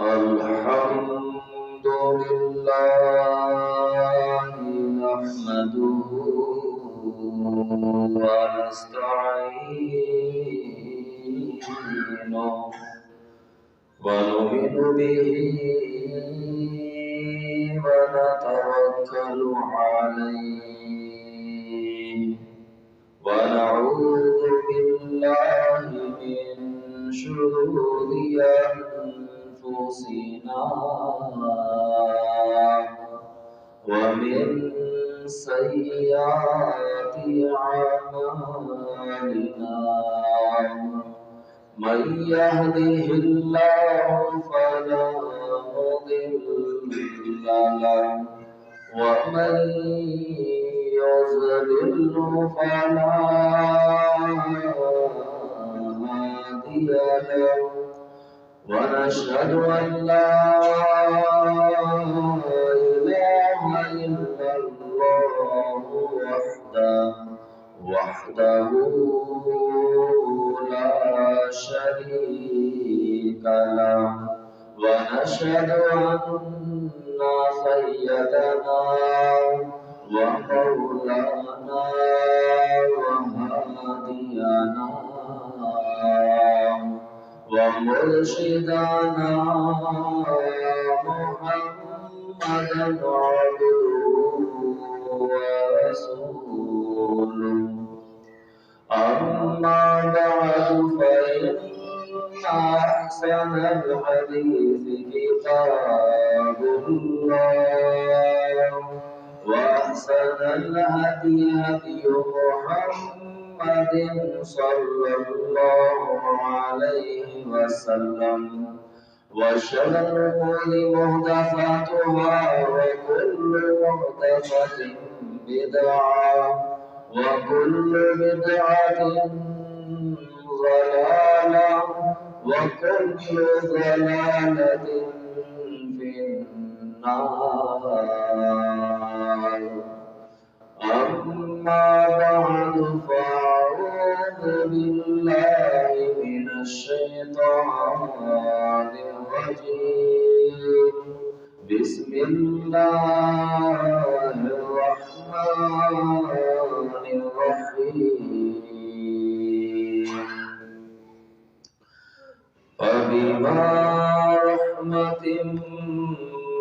الحمد لله نحمده ونستعينه ونؤمن به ونتوكل عليه ونعوذ بالله من شرور أنفسنا ومن سيئات أعمالنا من يهده الله فلا مضل له ومن يضلل فلا هادي له ونشهد أن لا إله إلا الله وحده لا شريك له ونشهد أن سيدنا ومولانا وهادينا ومرشدنا محمدا عبده ورسوله أما بعد فإن أحسن الحديث كتاب الله وأحسن الهدي هدي محمد صلى الله عليه وسلم وشر الأمور محدثاتها وكل محدثة بدعة وكل بدعة ضلالة وكل ضلالة في النار أما بعد فأعوذ بالله من الشيطان الرجيم بسم الله الرحمن الرحيم فبما رحمة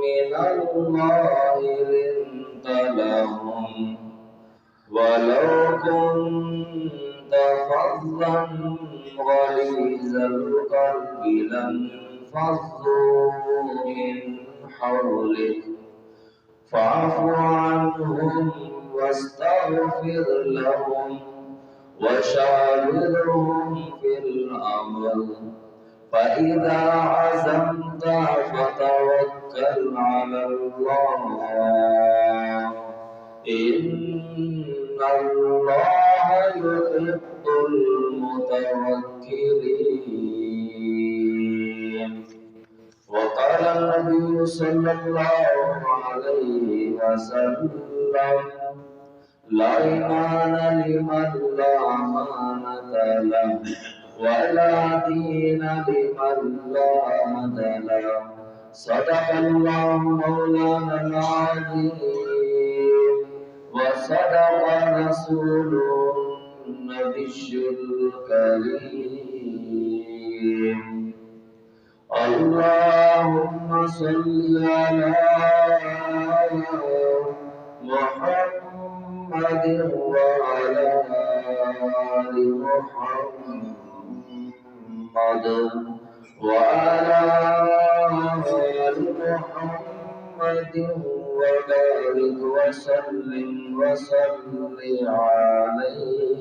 من الله لنت لهم ولو كنت فظا غليظ القلب لانفضوا من حولك فاعف عنهم واستغفر لهم وشاورهم في الأمر فإذا عزمت فتوكل على الله إن الله يحب المتوكلين وقال النبي صلى الله عليه وسلم لا إيمان لمن لا أمانة له ولا دين لمن لا عهد له صدق الله مولانا العظيم وصدق رسوله النبي الكريم اللهم صل على محمد وعلى آل محمد وعلى آل محمد وبارك وسلم عليه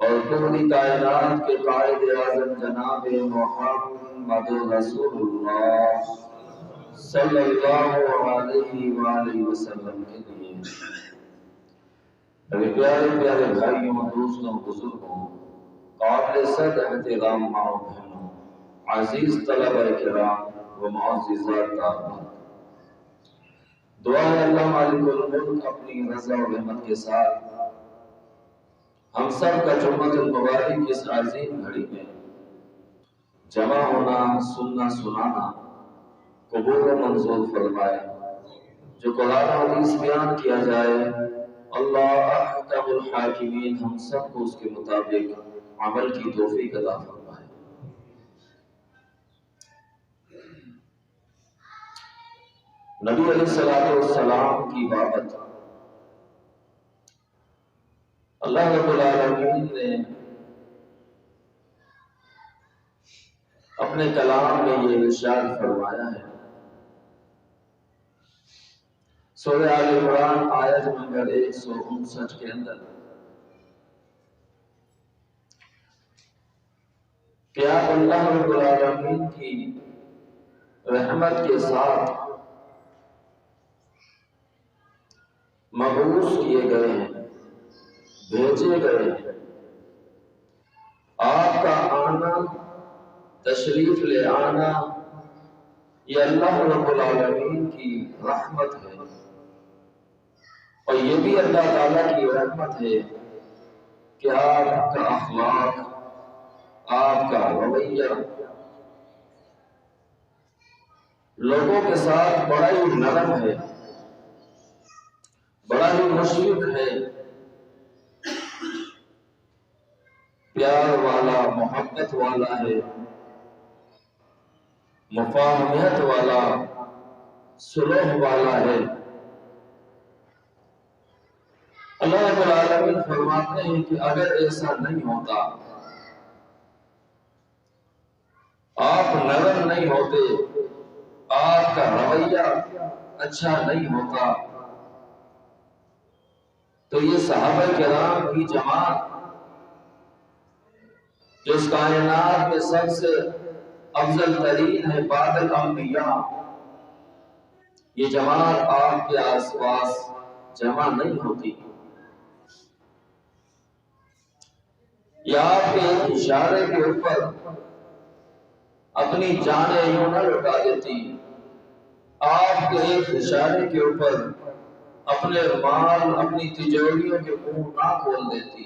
اور پوری کائنات کے قائد اعظم جناب محمد رسول اللہ صلی اللہ علیہ وآلہ وسلم کے لیے میرے پیارے پیارے بھائیوں، دوستوں، بزرگوں، قابل صد احترام ماں بہنوں، عزیز طلبہ کرام و معززات طالبات، دعا ہے اللہ مالک الملک اپنی رضا و رحمت کے ساتھ ہم سب کا جمعۃ المبارک کی اس عظیم گھڑی میں جمع ہونا، سننا، سنانا قبول و منظور فرمائے۔ جو قرآن و حدیث بیان کیا جائے، اللہ احکم الحاکمین ہم سب کو اس کے مطابق عمل کی توفیق عطا فرمائے۔ نبی علیہ السلام کی بابت اللہ رب العالمین نے اپنے کلام میں یہ ارشاد فرمایا ہے، سورہ آل عمران آیت نمبر 159 کے اندر کہ آپ اللہ رب العالمین کی رحمت کے ساتھ مبعوث کیے گئے ہیں، بھیجے گئے ہیں۔ آپ کا آنا، تشریف لے آنا، یہ اللہ رب العالمین کی رحمت ہے، اور یہ بھی اللہ تعالیٰ کی رحمت ہے کہ آپ کا اخلاق، آپ کا رویہ لوگوں کے ساتھ بڑا ہی نرم ہے، بڑا ہی مشفق ہے، پیار والا، محبت والا ہے، مفاہمت والا، صلح والا ہے۔ اللہ رب العالمین فرماتے ہیں کہ اگر ایسا نہیں ہوتا، آپ نرم نہیں ہوتے، آپ کا رویہ اچھا نہیں ہوتا، تو یہ صحابہ کرام کی جماعت جو اس کائنات میں سب سے افضل ترین ہے بعد الانبیاء، یہ جماعت آپ کے آس پاس جمع نہیں ہوتی، یا آپ کے ایک اشارے کے اوپر اپنی جانیں یوں نہ لٹا دیتی، آپ کے ایک اشارے کے اوپر اپنے مال، اپنی تجوریوں کے منہ نہ کھول دیتی۔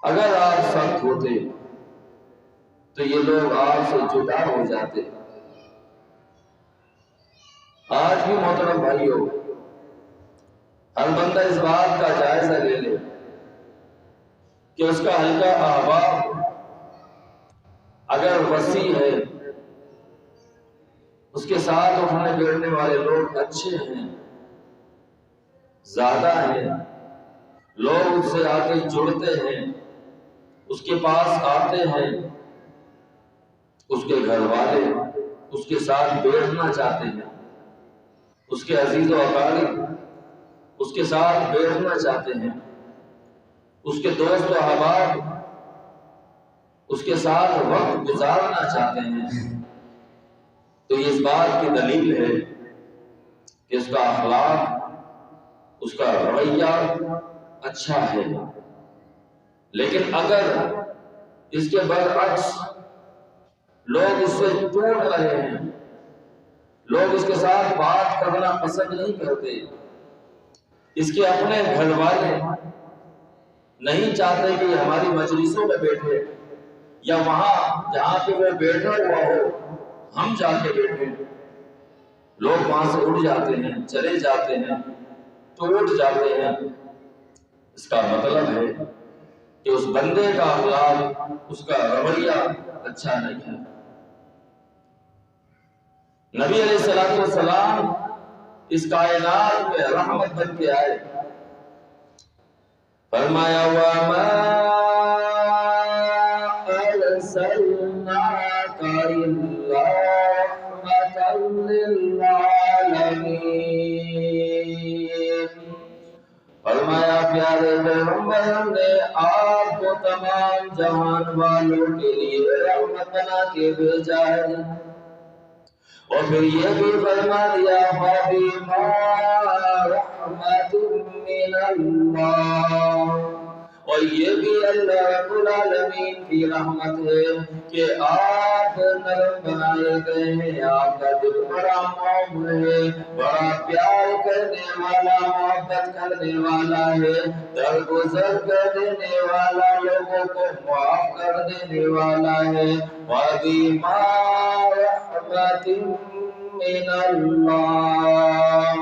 اگر آپ سخت ہوتے تو یہ لوگ آپ سے جدا ہو جاتے۔ آج بھی محترم بھائیوں، ہر بندہ اس بات کا جائزہ لے لے کہ اس کا حلقہ احباب اگر وسیع ہے، اس کے ساتھ اٹھنے بیٹھنے والے لوگ اچھے ہیں، زیادہ ہیں، لوگ اس سے آ کے جڑتے ہیں، اس کے پاس آتے ہیں، اس کے گھر والے اس کے ساتھ بیٹھنا چاہتے ہیں، اس کے عزیز و اقارب اس کے ساتھ بیٹھنا چاہتے ہیں، اس کے دوست و احباب اس کے ساتھ وقت گزارنا چاہتے ہیں، تو یہ اس بات کی دلیل ہے کہ اس کا اخلاق، اس کا رویہ اچھا ہے۔ لیکن اگر اس کے برعکس لوگ اس سے ٹوٹ رہے ہیں، لوگ اس کے ساتھ بات کرنا پسند نہیں کرتے، اس کے اپنے گھر والے نہیں چاہتے کہ یہ ہماری مجلسوں میں بیٹھے، یا وہاں جہاں پہ وہ بیٹھا ہوا ہو ہم جا کے بیٹھے، لوگ وہاں سے اٹھ جاتے ہیں، چلے جاتے ہیں، ٹوٹ جاتے ہیں۔ اس کا مطلب ہے کہ اس بندے کا اخلاق، اس کا رویہ اچھا نہیں ہے۔ نبی علیہ السلام اس کائنات میں رحمت بن کے آئے، فرمایا وَمَا أَرْسَلْنَاكَ إِلَّا رَحْمَةً لِلْعَالَمِينَ، فرمایا پیارے پیغمبر ہم نے آپ کو تمام جہان والوں کے لیے رحمت بنا کے بھیجا ہے، اور پھر یہ بھی فرما دیا فَبِمَا رَحْمَةٍ مِّنَ اللَّهِ، اور یہ بھی اللہ رب العالمین کی رحمت ہے کہ آپ نرم بنائے گئے ہیں، آپ کا دل بڑا معاون ہے، بڑا پیار کرنے والا، محبت کرنے والا ہے، درگزر کر دینے والا، لوگوں کو معاف کر دینے والا ہے۔ وَبِمَا رَحْمَةٍ مِّنَ اللَّهِ،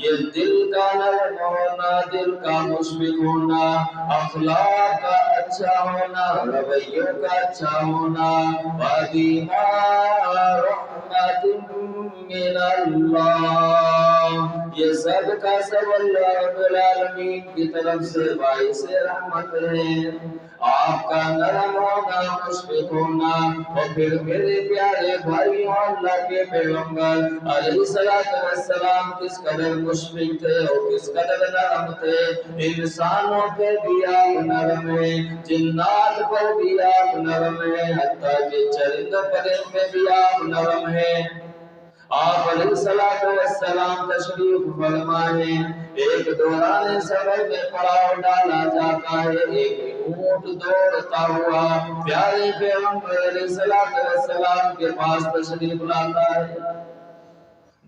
یہ دل کا نرم ہونا، دل کا مشفق ہونا، اخلاق کا اچھا ہونا، رویوں کا اچھا ہونا، وَبِمَا رَحْمَةٍ مِّنَ اللَّهِ، یہ سب کا سب اللہ رب العالمین کی طرف سے باعث رحمت ہے۔ آپ کا نرم ہونا، مشفق ہونا، اور پھر میرے پیارے بھائیوں، اللہ کے پیغمبر علیہ السلام کس قدر مشفق تھے اور کس قدر نرم تھے۔ انسانوں پہ بھی آپ نرم ہیں، جنات پر بھی آپ نرم ہیں، حتیٰ کہ چرند پرند پہ بھی آپ نرم ہیں۔ آپ علیہ السلام تشریف فرمائیں، ایک دوران سفر میں پڑاؤ ڈالا جاتا ہے، ایک اونٹ دوڑتا ہوا پیارے پیغمبر علیہ السلام کے پاس تشریف لاتا ہے۔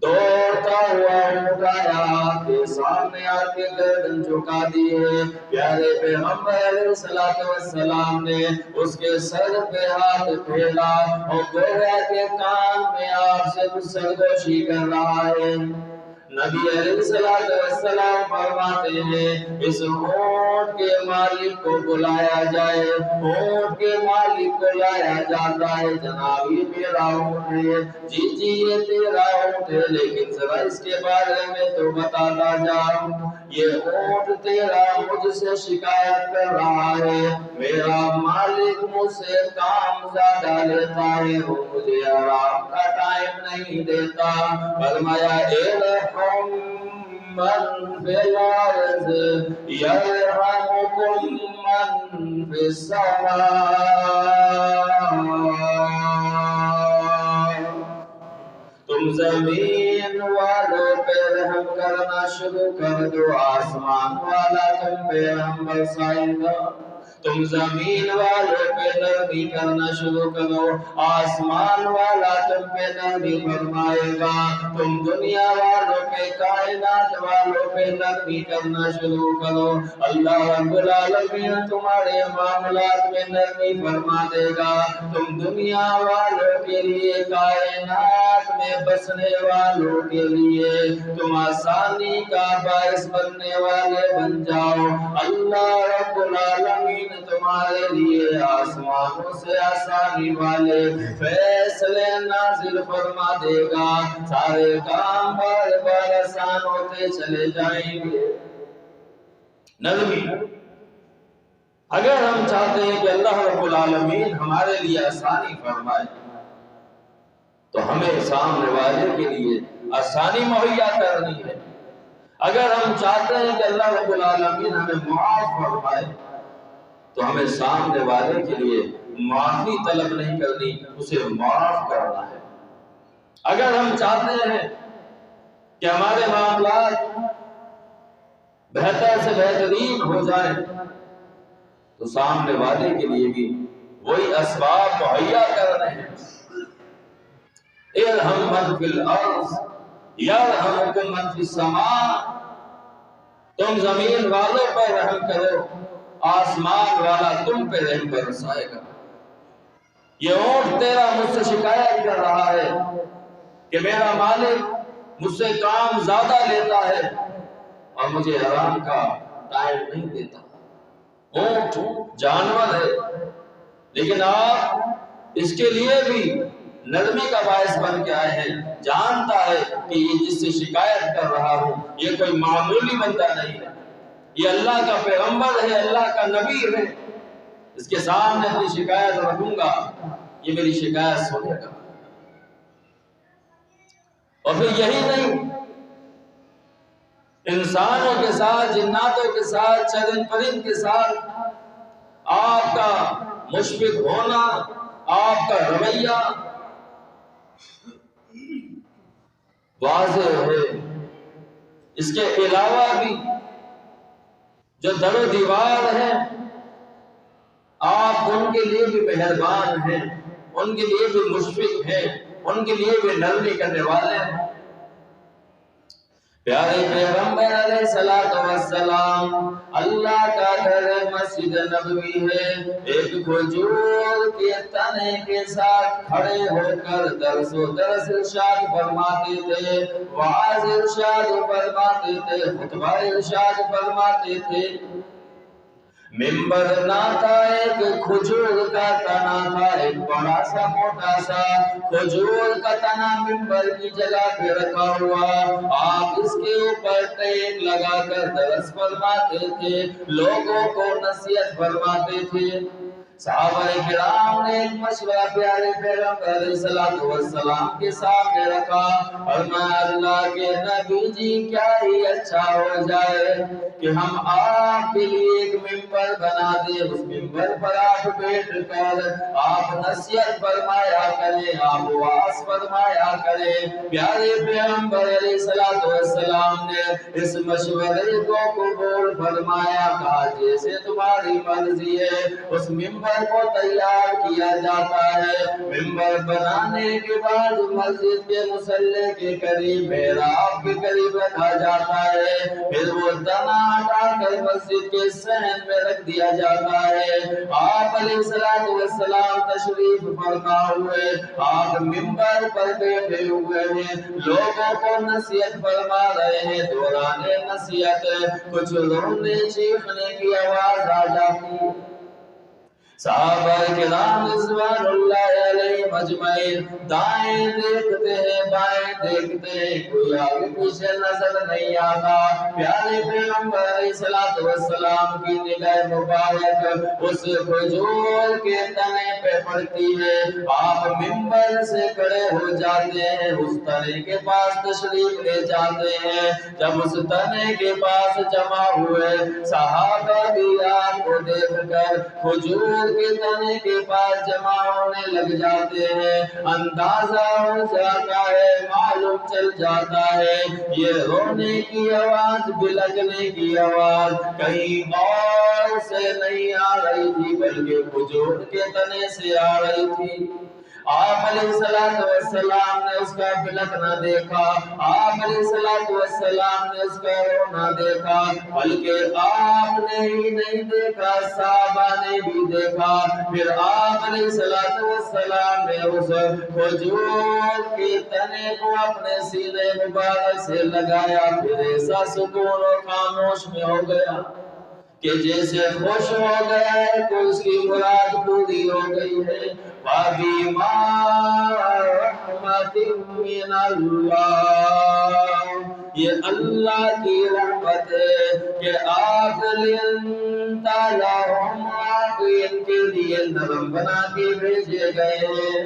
دوڑتا ہوا اونٹ آیا، آپ کے سامنے آ کے گردن جھکا دی ہے، پیارے پیغمبر علیہ السلام نے اس کے سر پہ ہاتھ پھیلا اور گویا کے کان میں آپ سے سرگوشی کر رہا ہے۔ نبی علیہ السلام فرماتے ہیں اس اونٹ کے مالک کو بلایا جائے، اونٹ کے مالک کو لایا جاتا ہے۔ جناب یہ میرا اونٹ ہے، جی یہ تیرا اونٹ ہے، لیکن ذرا اس کے بارے میں تو بتاتا جا، یہ اونٹ تیرا مجھ سے شکایت کر رہا ہے، میرا مالک مجھ سے کام زیادہ لیتا ہے، وہ مجھے آرام کا ٹائم نہیں دیتا۔ فرمایا ارحم من فی الارض یرحمکم من فی السماء، تم زمین والوں پہ رحم کرنا شروع کر دو، آسمان والا تم پہ رحم برسائے گا۔ تم زمین والوں پہ نرمی کرنا شروع کرو، آسمان والا تم پہ نرمی فرمائے گا۔ تم دنیا والوں پہ، کائنات والوں پہ نرمی کرنا شروع کرو، اللہ رب العالمین تمہارے معاملات میں نرمی فرما دے گا۔ تم دنیا والوں کے لیے، کائنات میں بسنے والوں کے لیے تم آسانی کا باعث بننے والے بن جاؤ، اللہ رب العالمین تمہارے لیے آسمانوں سے آسانی والے فیصلے نازل فرما دے گا، سارے کام بار بار آسان ہوتے چلے جائیں گے۔ نرمی، اگر ہم چاہتے ہیں کہ اللہ رب العالمین ہمارے لیے آسانی فرمائے تو ہمیں سامنے والے کے لیے آسانی مہیا کرنی ہے۔ اگر ہم چاہتے ہیں کہ اللہ رب العالمین ہمیں معاف فرمائے تو ہمیں سامنے والے کے لیے معافی طلب نہیں کرنی، اسے معاف کرنا ہے۔ اگر ہم چاہتے ہیں کہ ہمارے معاملات بہتر سے بہترین ہو جائیں تو سامنے والے کے لیے بھی وہی اسباب مہیا کرنے ہیں۔ ارحم من فی الارض یرحمکم من فی السماء، تم زمین والوں پر رحم کرو، آسمان والا تم پہ رحم برسائے گا۔ یہ اونٹ تیرا مجھ سے شکایت کر رہا ہے کہ میرا مالک مجھ سے کام زیادہ لیتا ہے اور مجھے آرام کا ٹائم نہیں دیتا۔ اونٹ جانور ہے، لیکن آپ اس کے لیے بھی نرمی کا باعث بن کے آئے ہیں، جانتا ہے کہ یہ جس سے شکایت کر رہا ہوں یہ کوئی معمولی بندہ نہیں ہے، یہ اللہ کا پیغمبر ہے، اللہ کا نبی ہے، اس کے سامنے اپنی شکایت رکھوں گا، یہ میری شکایت سنے گا۔ اور پھر یہی نہیں، انسانوں کے ساتھ، جناتوں کے ساتھ، چرند پرند کے ساتھ آپ کا مشفق ہونا، آپ کا رویہ واضح ہے۔ اس کے علاوہ بھی جو در و دیوار ہے، آپ ان کے لیے بھی مہربان ہیں، ان کے لیے بھی مشفق ہیں، ان کے لیے بھی نرمی کرنے والے ہیں۔ پیارے پیغمبر علیہ السلام، اللہ کا گھر مسجد نبوی ہے، ایک کھجور کے تنے کے ساتھ کھڑے ہو کر درس و درس ارشاد فرماتے تھے، وعظ ارشاد فرماتے تھے، خطبہ ارشاد فرماتے تھے۔ ممبر نہ تھا، ایک کھجور کا تنا تھا، ایک بڑا سا موٹا سا کھجور کا تنا ممبر کی جگہ پہ رکھا ہوا، آپ اس کے اوپر ٹیک لگا کر درس فرماتے تھے، لوگوں کو نصیحت فرماتے تھے۔ صحابہ کرام نے ایک مشورہ پیارے پیغمبر علیہ السلام کے سامنے رکھا، فرمایا اللہ کے نبی جی کیا ہی اچھا ہو جائے کہ ہم آپ کے لیے ایک ممبر بنا دیں، اس ممبر پر آپ بیٹھ کر آپ نصیحت فرمایا کریں، آپ وعظ فرمایا کریں۔ پیارے پیغمبر علیہ السلام نے اس مشورے کو قبول فرمایا، کہا جیسے تمہاری مرضی ہے۔ اس ممبر کو تیار کیا جاتا ہے، ممبر بنانے کے بعد مسجد کے مصلی کے قریب، محراب کے قریب رکھا جاتا ہے، پھر وہ تنا ہٹا کر مسجد کے صحن میں رکھ دیا جاتا ہے۔ آپ علیہ السلام تشریف فرما ہوئے، آپ ممبر پر بیٹھے ہوئے ہیں، لوگوں کو نصیحت فرما رہے ہیں۔ دوران نصیحت کچھ رونے چیخنے کی آواز آ جاتی ہے۔ صحابہ کرام رضوان اللہ علیہم اجمعین دائیں دیکھتے ہیں، بائیں دیکھتے ہیں، کوئی آگے پیچھے نظر نہیں آتا۔ پیارے پیغمبر علیہ السلام کی نگاہ مبارک اس کھجور کے تنے پہ پڑتی ہے، آپ ممبر سے کھڑے ہو جاتے ہیں، اس تنے کے پاس تشریف لے جاتے ہیں۔ جب اس تنے کے پاس جمع ہوئے صحابہ بھی آپ کو دیکھ کر کھجور کے تنے کے پاس جمع ہونے لگ جاتے ہیں، اندازہ ہو جاتا ہے، معلوم چل جاتا ہے یہ رونے کی آواز، بلکنے کی آواز کہیں اور سے نہیں آ رہی تھی بلکہ کھجور کے تنے سے آ رہی تھی۔ آپ علیہ السلام نے اس کا بلکنا دیکھا، آپ علیہ السلام نے اس کا رونا دیکھا، بلکہ آپ نے ہی نہیں دیکھا، صحابہ نے بھی دیکھا۔ پھر آپ علیہ السلام نے اس کھجور کے تنے کو اپنے سینے مبارک سے لگایا، پھر ایسا سکون و خاموش میں ہو گیا کہ جیسے خوش ہو گیا ہے تو اس کی مراد پوری ہو گئی ہے۔ فَبِمَا رَحْمَةٍ مِّنَ اللَّهِ، یہ اللہ کی رحمت ہے کہ آپ لِنْتَ لَهُمْ، آپ ان کے لیے نرم بنا کے بھیجے گئے ہیں۔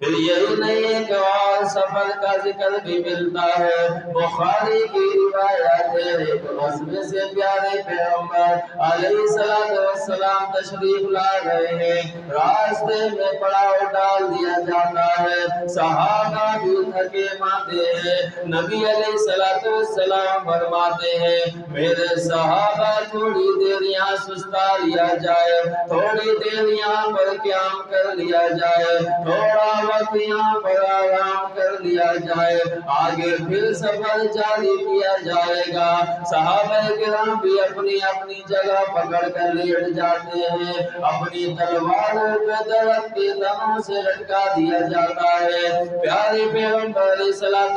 پھر یہی نہیں کہ اور سفر کا ذکر بھی ملتا ہے، بخاری کی روایت ہے، ایک غزوے سے پیارے پیغمبر علیہ السلام تشریف لا رہے ہیں، راستے میں پڑاؤ ڈال دیا جاتا ہے، صحابہ بھی تھکے ماندے ہیں، نبی علیہ السلام فرماتے ہیں میرے صحابہ تھوڑی دیر یہاں سستا لیا جائے، تھوڑی دیر یہاں پر قیام کر لیا جائے، تھوڑا وقت یہاں پر آرام کر لیا جائے، آگے پھر سفر جاری کیا جائے گا۔ صحابہ کرام بھی اپنی اپنی جگہ پکڑ کر لیٹ جاتے ہیں، اپنی تلواروں کو درخت کے تنوں سے لٹکا دیا جاتا ہے۔ پیارے پیغمبر علیہ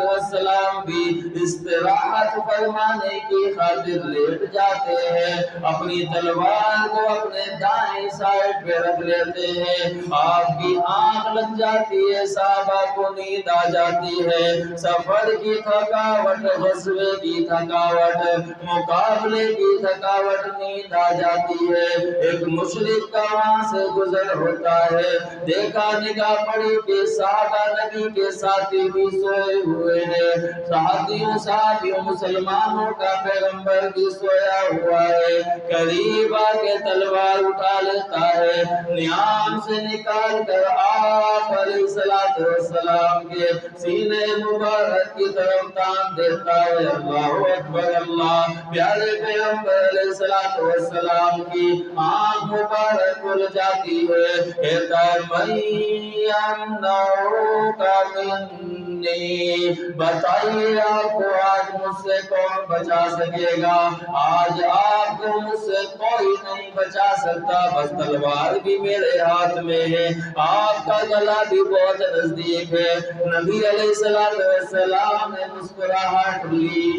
السلام بھی استراحت فرمانے کی خاطر لیٹ جاتے ہیں، اپنی تلوار کو اپنے دائیں سائڈ پہ رکھ لیتے ہیں، آپ کی آنکھ لگ جاتی جاتی ہے، صحابہ کو نیند آ جاتی ہے، سفر کی تھکاوٹ، غزوے کی تھکاوٹ، مقابلے کی تھکاوٹ، نیند آ جاتی ہے۔ ایک مشرک کا وہاں سے گزر ہوتا ہے، دیکھا، نگاہ پڑی کہ صحابہ نبی کے ساتھی بھی سوئے ہوئے ہیں، صحابیوں مسلمانوں کا پیغمبر بھی سویا ہوا ہے۔ قریب آ کے تلوار اٹھا لیتا ہے، نیام سے نکال کر آپ علیہ السلام کے سینے مبارک کی طرف تان دیتا ہے۔ اللہ اکبر اللہ! پیارے پیغمبر علیہ السلام کی آنکھ مبارک کھل جاتی ہے، کہتا ہے من یمنعک منی، بتائیے آپ کو آج مجھ سے کون بچا سکے گا؟ آج آپ کو مجھ سے کوئی نہیں بچا سکتا، بس تلوار بھی میرے ہاتھ میں ہے، آپ کا گلا بھی بہت نزدیک ہے۔ نبی علیہ السلام نے مسکراہٹ لی،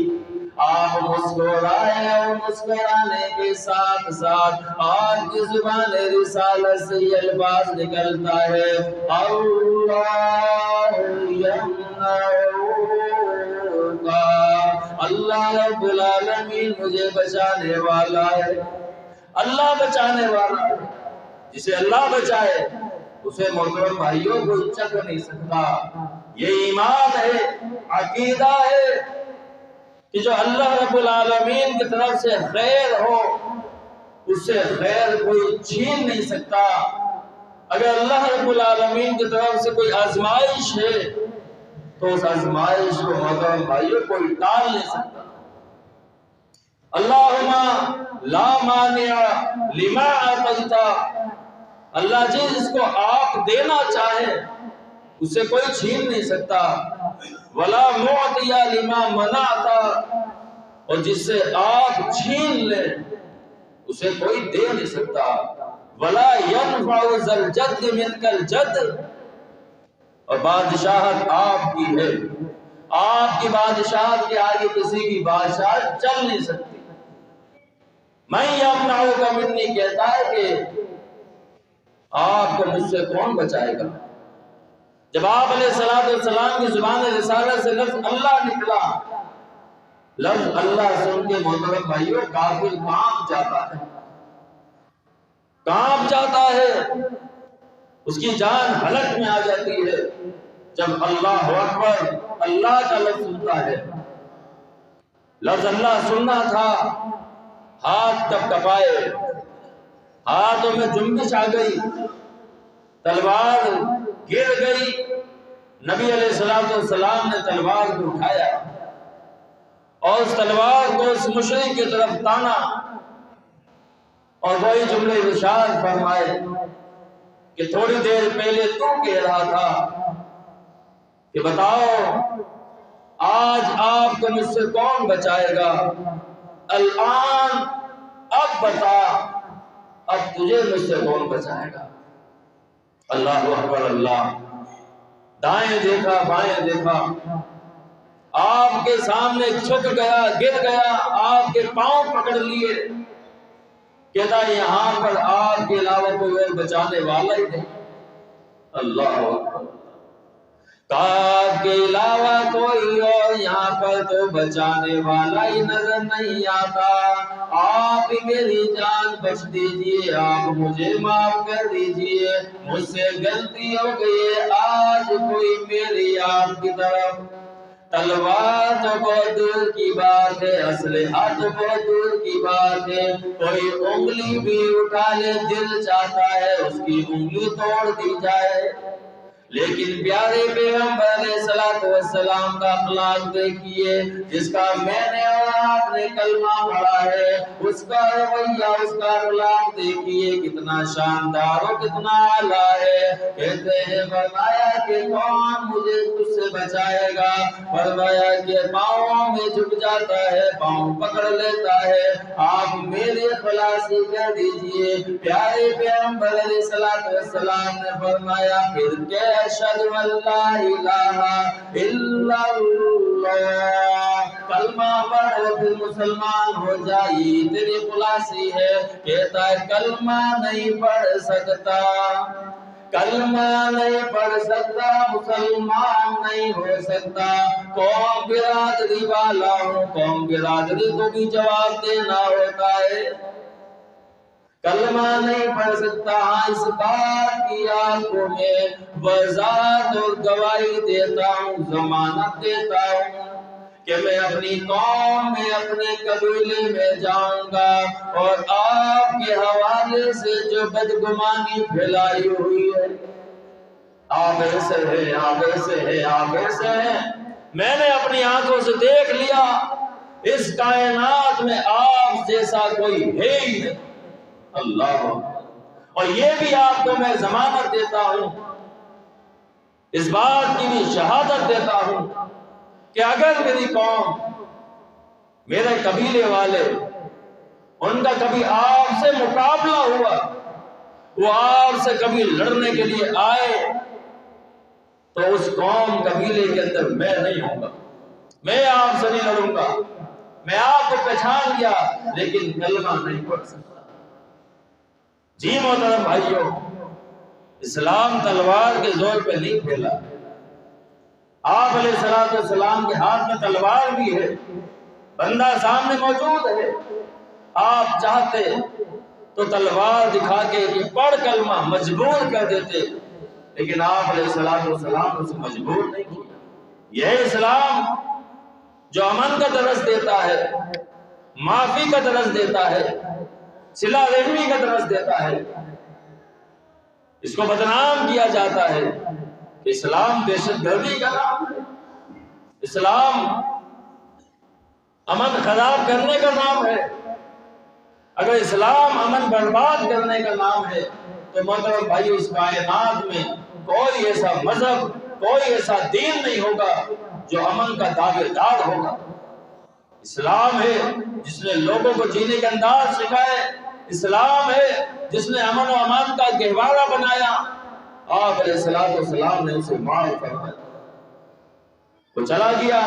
آپ مسکرائے اور مسکرانے کے ساتھ ساتھ آپ کی زبان رسالت سے یہ الفاظ نکلتا ہے، اللہ یمنعک، اللہ رب العالمین مجھے بچانے والا ہے۔ اللہ بچانے والا ہے، جسے اللہ بچائے اسے محترم بھائیوں کوئی چک نہیں سکتا۔ یہ ایمان ہے، عقیدہ ہے کہ جو اللہ رب العالمین کی طرف سے خیر ہو اس سے خیر کوئی چھین نہیں سکتا۔ اگر اللہ رب العالمین کی طرف سے کوئی آزمائش ہے تو اس آزمائش کو محترم بھائیوں کوئی ٹال نہیں سکتا۔ اللہم لا مانع لما اعطیت، اللہ جس کو آپ دینا چاہے اسے کوئی چھین نہیں سکتا، ولا معطی لما منعت، اور جس سے آپ چھین لیں اسے کوئی دے نہیں سکتا، ولا ينفع ذا الجد منک الجد، اور بادشاہت آپ کی ہے، آپ کی بادشاہت کے آگے کسی کی بادشاہت چل نہیں سکتی۔ میں یمنعک منی کہتا ہے کہ آپ کو مجھ سے کون بچائے گا؟ جب آپ علیہ السلام کی زبان رسالت سے لفظ اللہ نکلا، لفظ اللہ سن کے محترم بھائیوں کافر کانپ جاتا ہے، کانپ جاتا ہے، اس کی جان حلق میں آ جاتی ہے جب اللہ اکبر اللہ کا لفظ سنتا ہے۔ لفظ اللہ سننا تھا، ہاتھ کپ کپائے، ہاتھوں میں جنبش آ گئی، تلوار گر گئی، نبی علیہ السلام نے تلوار کو اٹھایا اور اس تلوار کو اس مشرک کی طرف تانا اور وہی جملے ارشاد فرمائے کہ تھوڑی دیر پہلے تو کہہ رہا تھا کہ بتاؤ آج آپ کو مجھ سے کون بچائے گا، الآن اب بتا اب تجھے مجھ سے کون بچائے گا۔ اللہ اکبر اللہ! دائیں دیکھا بائیں دیکھا، آپ کے سامنے جھک گیا، گر گیا، آپ کے پاؤں پکڑ لیے، کہتا یہاں پر آپ کے علاوہ کوئی اور بچانے والا ہی نہیں۔ اللہ اکبر! آپ کے علاوہ کوئی اور یہاں پر تو بچانے والا ہی نظر نہیں آتا، آپ میری جان بخش دیجئے، آپ مجھے معاف کر دیجئے، مجھ سے غلطی ہو گئی ہے، آج کوئی میری آپ کی طرف تلوار تو بہت دور کی بات ہے، اسلحہ تو بہت دور کی بات ہے، کوئی انگلی بھی اٹھا لے دل چاہتا ہے اس کی انگلی توڑ دی جائے، لیکن پیارے پیغمبر علیہ السلام کا اخلاق دیکھیے، جس کا میں نے اور آپ نے کلمہ پڑھا ہے، اس کا رویہ، اس کا اخلاق دیکھیے کتنا شاندار اور کتنا اعلیٰ ہے۔ کہتے ہیں فرمایا کہ کون مجھے تجھ سے بچائے گا، فرمایا کہ پاؤں میں جھک جاتا ہے، پاؤں پکڑ لیتا ہے، آپ میری خلاصی کر دیجئے۔ پیارے پیغمبر علیہ السلام نے فرمایا پھر کہ اشہد ان لا الہ الا اللہ، کلمہ پڑھ پھر مسلمان ہو جائی، تیری خلاصی ہے۔ کہتا ہے کلمہ نہیں پڑھ سکتا، کلمہ نہیں پڑھ سکتا مسلمان نہیں ہو سکتا. قوم برادری والا ہوں, قوم برادری کو بھی جواب دینا ہوتا ہے. کلمہ نہیں پڑھ سکتا, اس بات کی آپ کو میں وضاحت اور گواہی دیتا ہوں, ضمانت دیتا ہوں کہ میں اپنی قوم میں اپنے قبیلے میں جاؤں گا اور آپ کے حوالے سے جو بدگمانی پھیلائی ہوئی ہے, آپ ایسے ہیں, آپ ایسے ہیں, آپ ایسے ہیں, میں نے اپنی آنکھوں سے دیکھ لیا, اس کائنات میں آپ جیسا کوئی ہے ہی نہیں. اللہ, اور یہ بھی آپ کو میں ضمانت دیتا ہوں, اس بات کی بھی شہادت دیتا ہوں کہ اگر میری قوم, میرے قبیلے والے, ان کا کبھی آپ سے مقابلہ ہوا, وہ آپ سے کبھی لڑنے کے لیے آئے, تو اس قوم قبیلے کے اندر میں نہیں ہوں گا, میں آپ سے نہیں لڑوں گا. میں آپ کو پہچان گیا لیکن کلمہ نہیں پڑھ سکتا. جی محترم بھائیو, اسلام تلوار کے زور پہ نہیں پھیلا. آپ علیہ السلام کے ہاتھ میں تلوار بھی ہے, بندہ سامنے موجود ہے, آپ چاہتے تو تلوار دکھا کے کہ پڑھ کلمہ مجبور کر دیتے, لیکن آپ علیہ السلام اسے مجبور نہیں کیا. یہ اسلام جو امن کا درس دیتا ہے, معافی کا درس دیتا ہے, صلہ رحمی کا درس دیتا ہے, اس کو بدنام کیا جاتا ہے کہ اسلام دہشت گردی کا نام ہے, اسلام امن خراب کرنے کا نام ہے. اگر اسلام امن برباد کرنے کا نام ہے تو محترم بھائی, اس کائنات میں کوئی ایسا مذہب, کوئی ایسا دین نہیں ہوگا جو امن کا دعوے دار ہوگا. اسلام ہے جس نے لوگوں کو جینے کا انداز سکھائے, اسلام ہے جس نے امن و امان کا گہوارہ بنایا. آپ علیہ السلام نے اسے معاف کر دیا, وہ چلا گیا.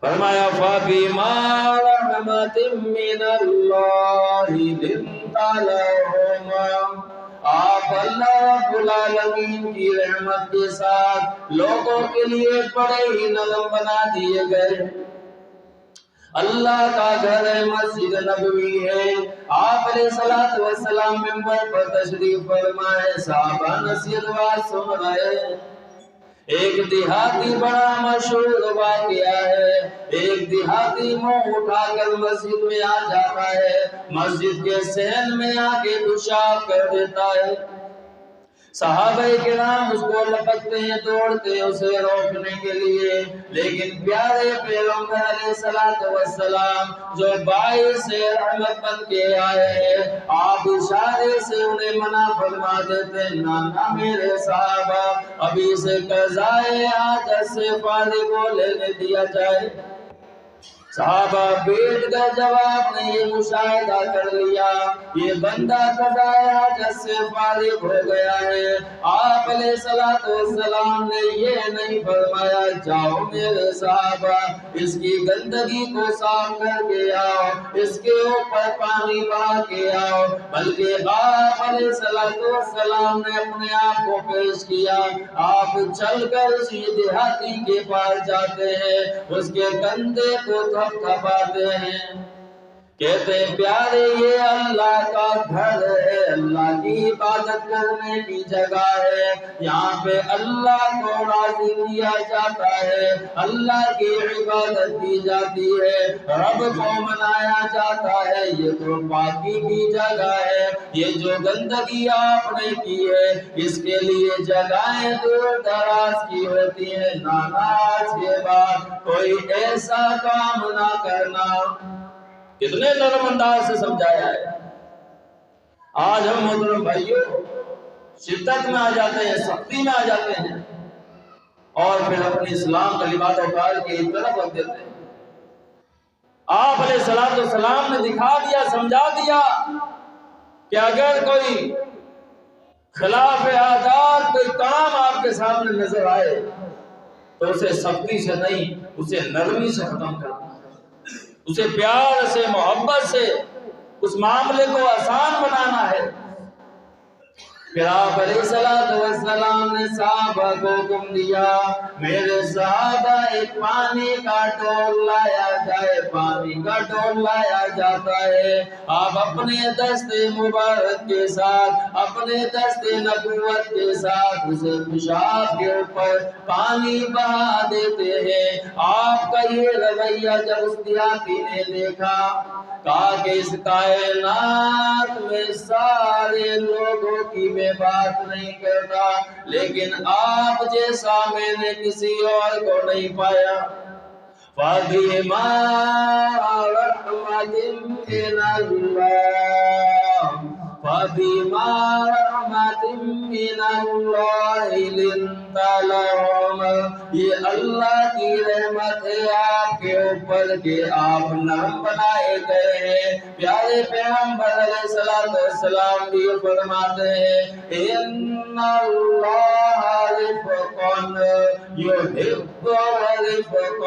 فرمایا فَبِمَا رَحْمَةٍ مِّنَ اللَّهِ لِنتَ لَهُمْ, آپ اللہ رب العالمین کی رحمت کے ساتھ لوگوں کے لیے بڑے ہی نرم بنا دیے گئے. اللہ کا گھر ہے, مسجد نبوی ہے, آپ علیہ السلام منبر پر تشریف فرمائے, صحابہ نصیحت بات سن رہے. ایک دیہاتی بڑا مشہور واقعہ ہے, ایک دیہاتی منہ اٹھا کر مسجد میں آ جاتا ہے, مسجد کے صحن میں آ کے پیشاب کر دیتا ہے. صحابہ کرام اس کو لپکتے ہیں, دوڑتے ہیں اسے روکنے کے لیے, لیکن پیارے پیغمبر علیہ السلام جو باعث رحمت بن کے آئے ہیں, آپ اشارے سے انہیں منع فرما دیتے, نانا میرے صحابہ, ابھی سے قضائے حاجت سے فارغ کو لینے دیا جائے. صحابہ بیٹھ کر جواب نے یہ مشاہدہ کر لیا, یہ بندہ قضائے حاجت سے فارغ ہو گیا ہے. آپ علیہ السلام نے یہ نہیں فرمایا جاؤ میرے صحابہ اس کی گندگی کو صاف کر کے آؤ, اس کے اوپر پانی بہا کے آؤ, بلکہ آپ علیہ السلام نے اپنے آپ کو پیش کیا. آپ چل کر اسی دیہاتی کے پاس جاتے ہیں, اس کے کندھے کو تھپاتے ہیں, کہتے ہیں پیارے یہ اللہ کا گھر ہے, اللہ کی عبادت کرنے کی جگہ ہے, یہاں پہ اللہ کو راضی کیا جاتا ہے, اللہ کی عبادت کی جاتی ہے, رب کو منایا جاتا ہے, یہ تو پاکی کی جگہ ہے. یہ جو گندگی آپ نے کی ہے اس کے لیے جگہیں دور دراز کی ہوتی ہیں, نانا آج کے بعد کوئی ایسا کام نہ کرنا. کتنے نرم انداز سے سمجھایا ہے. آج ہم محترم بھائیوں شدت میں آ جاتے ہیں, سختی میں آ جاتے ہیں, اور پھر اپنی اسلام کا لباس اتار کے ایک طرف رکھ دیتے ہیں. آپ علیہ السلام نے دکھا دیا, سمجھا دیا کہ اگر کوئی خلاف عادات کوئی کام آپ کے سامنے نظر آئے تو اسے سختی سے نہیں, اسے نرمی سے ختم کرنا, اسے پیار سے محبت سے اس معاملے کو آسان بنانا ہے. پھر آپ علیہ السلام نے صحابہ کو حکم دیا میرے صحابہ ایک پانی کا ڈول لایا جائے، پانی کا ڈول لایا جاتا ہے، آپ اپنے دست مبارک کے ساتھ، اپنے دست نبوت کے ساتھ اسے پیشاب کے اوپر پانی بہا دیتے ہیں۔ آپ کا یہ رویہ جب اس دیہاتی نے دیکھا، کہا کہ اس کائنات میں سارے لوگوں کی میں بات نہیں کرتا، لیکن آپ جیسا میں نے کسی اور کو نہیں پایا۔ فَبِمَا رَحْمَةٍ مِّنَ اللَّهِ فَبِمَا رَحْمَةٍ مِّنَ اللَّهِ لِنتَ لَهُمْ، یہ اللہ کی رحمت ہے آپ کے اوپر کہ آپ نرم بنائے گئے ہیں۔ پیارے پیغمبر علیہ السلام بھی فرماتے ہیں اِنَّ اللَّهَ رِفْقٌ يُحِبُّ الرِّفْقَ،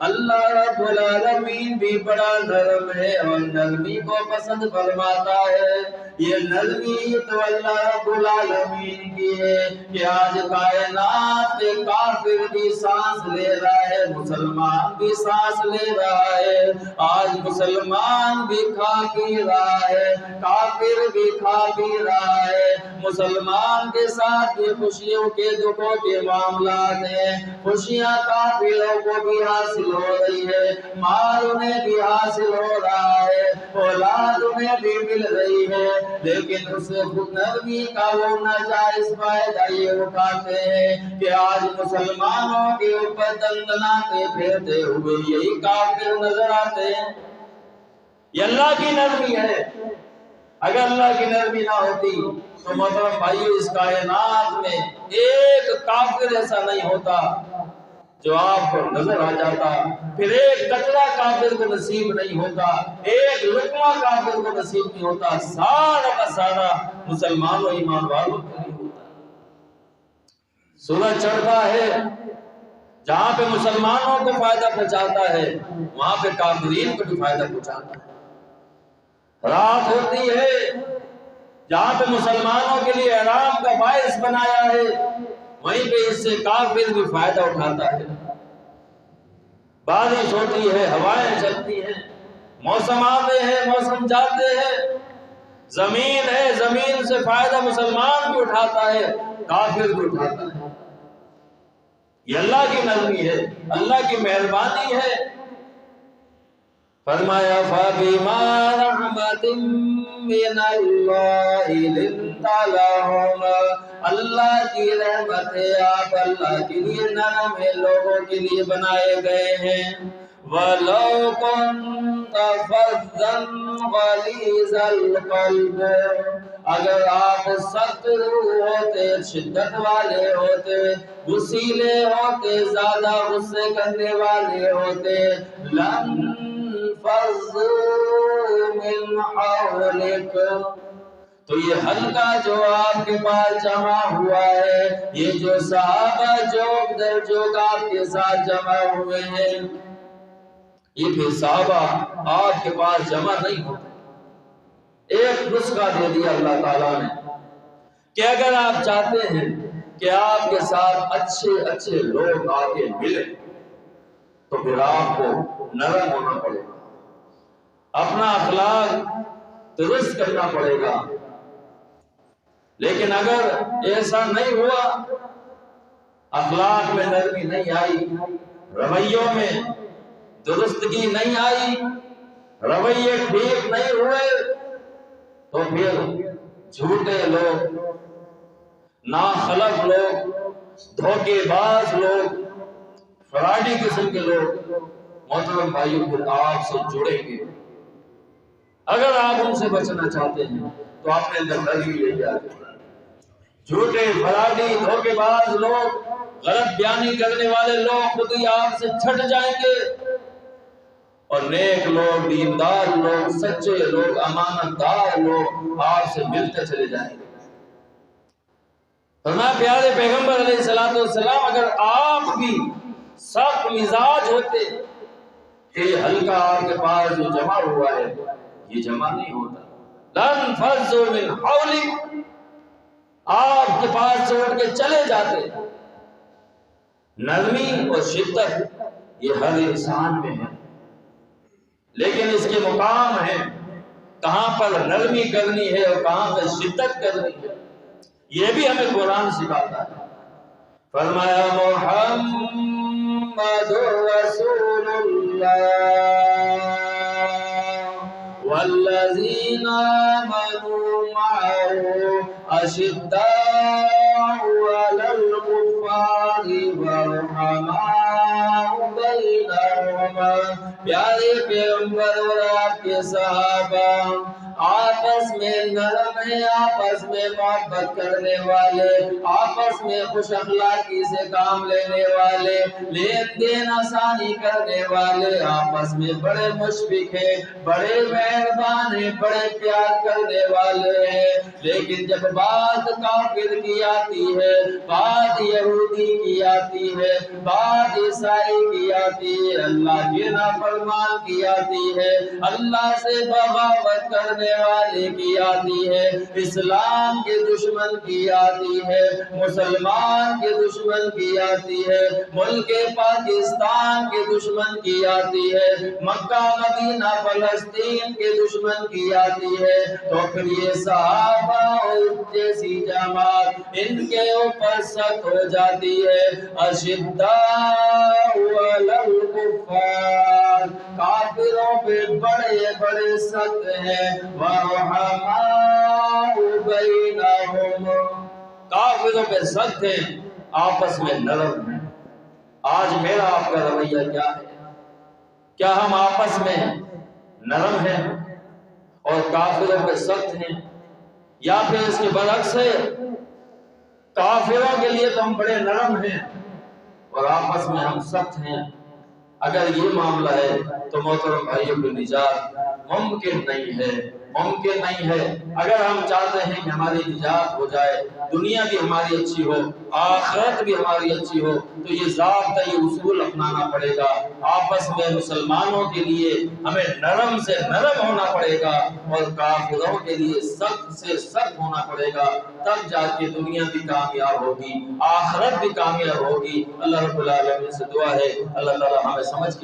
اللہ رب العالمین بھی بڑا نرم ہے اور نرمی کو پسند فرماتا ہے۔ یہ نرمی تو اللہ رب العالمین کی ہے کہ آج کائنات کے کافر بھی سانس لے رہا ہے، مسلمان بھی سانس لے رہا ہے، آج مسلمان بھی کھا پی رہا ہے، کافر بھی کھا پی رہا ہے، مسلمان کے ساتھ بھی خوشیوں کے دکھوں کے معاملات ہیں، خوشیاں کافروں کو بھی حاصل ہو رہی ہے، مال انہیں بھی حاصل ہو رہا ہے، اولاد انہیں بھی مل رہی ہے، لیکن اسے خود نرمی کا وہ ناجائز فائدہ یہ اٹھاتے ہیں کہ آج مسلمانوں کے اوپر دندناتے پھیرتے ہوئے یہی کافر نظر آتے ہیں۔ یہ اللہ کی نرمی ہے۔ اگر اللہ کی نرمی نہ ہوتی تو محترم بھائیو اس کائنات میں ایک کافر ایسا نہیں ہوتا جو آپ کو نظر آ جاتا، پھر ایک قطرہ کافر کو نصیب نہیں ہوتا، ایک لقمہ کافر کو نصیب نہیں ہوتا، سارا کا سارا مسلمان و ایمان والوں کو نہیں ہوتا۔ سورج چڑھتا ہے، جہاں پہ مسلمانوں کو فائدہ پہنچاتا ہے وہاں پہ کافرین کو بھی فائدہ پہنچاتا ہے۔ رات ہوتی ہے، جہاں پہ مسلمانوں کے لیے آرام کا باعث بنایا ہے وہیں پہ اس سے کافر بھی فائدہ اٹھاتا ہے۔ بارش ہوتی ہے، ہوائیں چلتی ہیں، موسم آتے ہیں، موسم جاتے ہیں، زمین ہے، زمین سے فائدہ مسلمان بھی اٹھاتا ہے، کافر بھی اٹھاتا ہے۔ یہ اللہ کی نرمی ہے، اللہ کی مہربانی ہے۔ فرمایا فَبِمَا رَحْمَةٍ مِّنَ اللَّهِ لِنتَ لَهُمْ، اللہ کی رحمت ہے، آپ اللہ کے لیے نرم ہے، لوگوں کے لیے بنائے گئے ہیں۔ وَلَوْ كُنْتَ فَظًّا غَلِيظَ الْقَلْبِ، اگر آپ سخت روح ہوتے، شدت والے ہوتے، غصیلے ہوتے، زیادہ غصے کرنے والے ہوتے، فَانفَضُّوا مِنْ حَوْلِكَ، تو یہ حلقہ جو آپ کے پاس جمع ہوا ہے، یہ جو صحابہ جوگ در جوگ آپ کے ساتھ جمع ہوئے ہیں، یہ پھر صحابہ آپ کے پاس جمع نہیں ہوتے۔ ایک نسخہ دے دیا اللہ تعالیٰ نے کہ اگر آپ چاہتے ہیں کہ آپ کے ساتھ اچھے اچھے لوگ آگے ملیں تو پھر آپ کو نرم ہونا پڑے گا، اپنا اخلاق درست کرنا پڑے گا۔ لیکن اگر ایسا نہیں ہوا، اخلاق میں نرمی نہیں آئی، رویوں میں درستگی نہیں آئی، رویے ٹھیک نہیں ہوئے، تو پھر جھوٹے لوگ، ناخلف لوگ، دھوکے باز لوگ، فراڈی قسم کے لوگ محترم بھائیوں پھر آپ سے جڑیں گے۔ اگر آپ ان سے بچنا چاہتے ہیں تو اپنے اندر نرمی لے جائیں۔ جھوٹے، فراڈی، دھوکے باز لوگ، غلط بیانی کرنے والے لوگ خود ہی آپ سے چھٹ جائیں گے، اور نیک لوگ، دیندار لوگ، سچے لوگ، امانت دار لوگ آپ سے ملتے چلے جائیں گے۔ فرمایا پیارے پیغمبر علیہ السلام اگر آپ بھی سخت مزاج ہوتے کہ یہ حلقہ آپ کے پاس جو جمع ہوا ہے یہ جمع نہیں ہوتا، لن فضوا من حولک، آپ کے پاس سے اٹھ کے چلے جاتے۔ نرمی اور شدت یہ ہر انسان میں ہے، لیکن اس کے مقام ہے کہاں پر نرمی کرنی ہے اور کہاں پر شدت کرنی ہے، یہ بھی ہمیں قرآن سکھاتا ہے۔ فرمایا محمد رسول اللہ والذین آمنوا معه اشداء علی الکفار رحماء بینہم۔ پیارے پیغمبر اور آپ کے صحابہ آپس میں نرم ہیں، آپس میں محبت کرنے والے، آپس میں خوش اخلاقی سے کام لینے والے، لین دین آسانی کرنے والے، آپس میں بڑے مشفق ہیں، بڑے مہربان ہیں، بڑے پیار کرنے والے ہیں۔ لیکن جب بات کافر کی آتی ہے، بات یہودی کی آتی ہے، بات عیسائی کی آتی ہے، اللہ کے نافرمان کی آتی ہے، اللہ سے بغاوت کرنے والے کی آتی ہے، اسلام کے دشمن کی آتی ہے، مسلمان کے دشمن کی آتی ہے، ملک پاکستان کے دشمن کی آتی ہے، مکہ مدینہ فلسطین کے دشمن کی آتی ہے، تو پھر یہ صحابہ اور جیسی جماعت ان کے اوپر سخت ہو جاتی ہے۔ اشداء علی الکفار، کافروں پہ بڑے بڑے سخت ہیں، وَرُحَمَاءُ بَيْنَهُمْ، کافروں پہ سخت ہیں، آپس میں نرم ہیں۔ آج میرا آپ کا رویہ کیا ہے؟ کیا ہم آپس میں نرم ہیں اور کافروں پہ سخت ہیں، یا پھر اس کے برعکس ہے، کافروں کے لیے تو ہم بڑے نرم ہیں اور آپس میں ہم سخت ہیں؟ اگر یہ معاملہ ہے تو محترم بھائیوں کی نجات ممکن نہیں ہے، ممکن نہیں ہے۔ اگر ہم چاہتے ہیں کہ ہماری نجات ہو جائے، دنیا بھی ہماری اچھی ہو، آخرت بھی ہماری اچھی ہو، تو یہ ضابطہ، یہ اصول اپنانا پڑے گا۔ آپس میں مسلمانوں کے لیے ہمیں نرم سے نرم ہونا پڑے گا اور کافروں کے لیے سخت سے سخت ہونا پڑے گا، تب جا کے دنیا بھی کامیاب ہوگی، آخرت بھی کامیاب ہوگی۔ اللہ رب العالمین سے دعا ہے اللہ تعالی ہمیں سمجھ کے